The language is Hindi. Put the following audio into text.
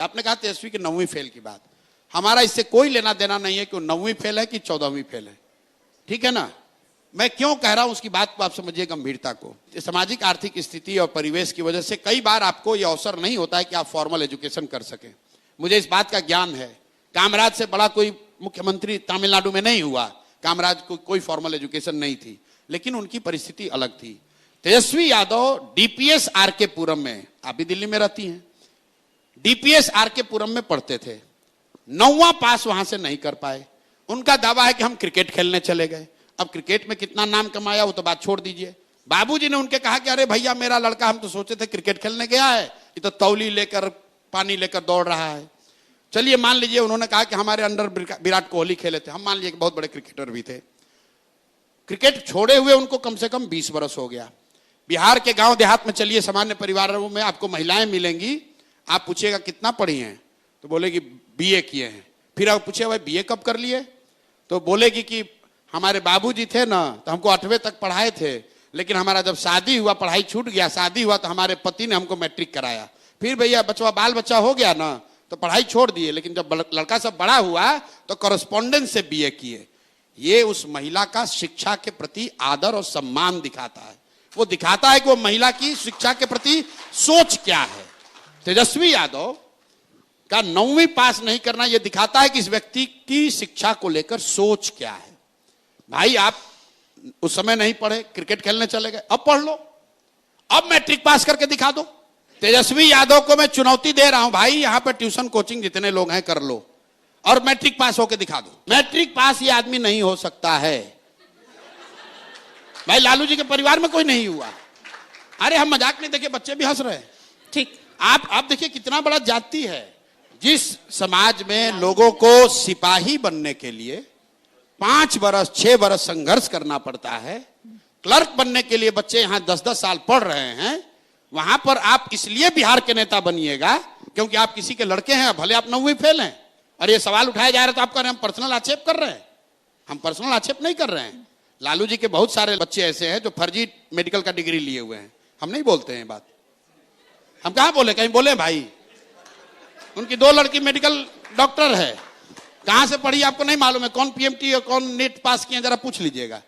आपने कहा तेजस्वी की 9वीं फेल की बात, हमारा इससे कोई लेना देना नहीं है कि वो 9वीं फेल है कि 14वीं फेल है, ठीक है ना। मैं क्यों कह रहा हूं उसकी बात को आप समझिए गंभीरता को। सामाजिक आर्थिक स्थिति और परिवेश की वजह से कई बार आपको यह अवसर नहीं होता है कि आप फॉर्मल एजुकेशन कर सकें। मुझे इस बात का ज्ञान है। कामराज से बड़ा कोई मुख्यमंत्री तमिलनाडु में नहीं हुआ, कामराज को कोई फॉर्मल एजुकेशन नहीं थी, लेकिन उनकी परिस्थिति अलग थी। तेजस्वी यादव डीपीएस आरके पुरम में, आप भी दिल्ली में रहती हैं, डीपीएस आरके पुरम में पढ़ते थे, 9वां पास वहां से नहीं कर पाए। उनका दावा है कि हम क्रिकेट खेलने चले गए। अब क्रिकेट में कितना नाम कमाया वो तो बात छोड़ दीजिए। बाबूजी ने उनके कहा कि अरे भैया मेरा लड़का, हम तो सोचे थे क्रिकेट खेलने गया है, ये तो तौली लेकर पानी लेकर दौड़ रहा है। चलिए मान लीजिए उन्होंने कहा कि हमारे अंडर विराट कोहली खेले थे, हम मान लीजिए बहुत बड़े क्रिकेटर भी थे। क्रिकेट छोड़े हुए उनको कम से कम 20 वर्ष हो गया। बिहार के गांव देहात में चलिए, सामान्य परिवारों में आपको महिलाएं मिलेंगी, आप पूछिएगा कितना पढ़ी हैं तो बोलेगी बीए किए हैं। फिर आप पूछे भाई बीए कब कर लिए तो बोलेगी कि हमारे बाबूजी थे ना तो हमको 8वीं तक पढ़ाए थे, लेकिन हमारा जब शादी हुआ पढ़ाई छूट गया, शादी हुआ तो हमारे पति ने हमको मैट्रिक कराया। फिर भैया बचवा बाल बच्चा हो गया ना तो पढ़ाई छोड़ दिए, लेकिन जब लड़का सब बड़ा हुआ तो कॉरेस्पॉन्डेंस से बीए किए। ये उस महिला का शिक्षा के प्रति आदर और सम्मान दिखाता है। वो दिखाता है कि वो महिला की शिक्षा के प्रति सोच क्या है। तेजस्वी यादव का 9वीं पास नहीं करना यह दिखाता है कि इस व्यक्ति की शिक्षा को लेकर सोच क्या है। भाई आप उस समय नहीं पढ़े, क्रिकेट खेलने चले गए, अब पढ़ लो, अब मैट्रिक पास करके दिखा दो। तेजस्वी यादव को मैं चुनौती दे रहा हूं, भाई यहां पर ट्यूशन कोचिंग जितने लोग हैं कर लो और मैट्रिक पास होकर दिखा दो। मैट्रिक पास ये आदमी नहीं हो सकता है। भाई लालू जी के परिवार में कोई नहीं हुआ। अरे हम मजाक नहीं, देखिए बच्चे भी हंस रहे हैं। ठीक, आप देखिए कितना बड़ा जाति है। जिस समाज में लोगों को सिपाही बनने के लिए 5 वर्ष 6 वर्ष संघर्ष करना पड़ता है, क्लर्क बनने के लिए बच्चे यहां 10-10 साल पढ़ रहे हैं, वहां पर आप इसलिए बिहार के नेता बनिएगा क्योंकि आप किसी के लड़के हैं, भले आप 9वीं फेल हैं। और ये सवाल उठाया जा रहा है तो आप कह रहे हैं हम पर्सनल आक्षेप कर रहे हैं। हम पर्सनल आक्षेप नहीं कर रहे हैं। लालू जी के बहुत सारे बच्चे ऐसे हैं जो फर्जी मेडिकल का डिग्री लिए हुए हैं। हम नहीं बोलते हैं बात, हम कहां बोले, कहीं बोले भाई। उनकी 2 लड़की मेडिकल डॉक्टर है, कहां से पढ़ी आपको नहीं मालूम है, कौन पीएमटी और कौन नीट पास किए जरा पूछ लीजिएगा।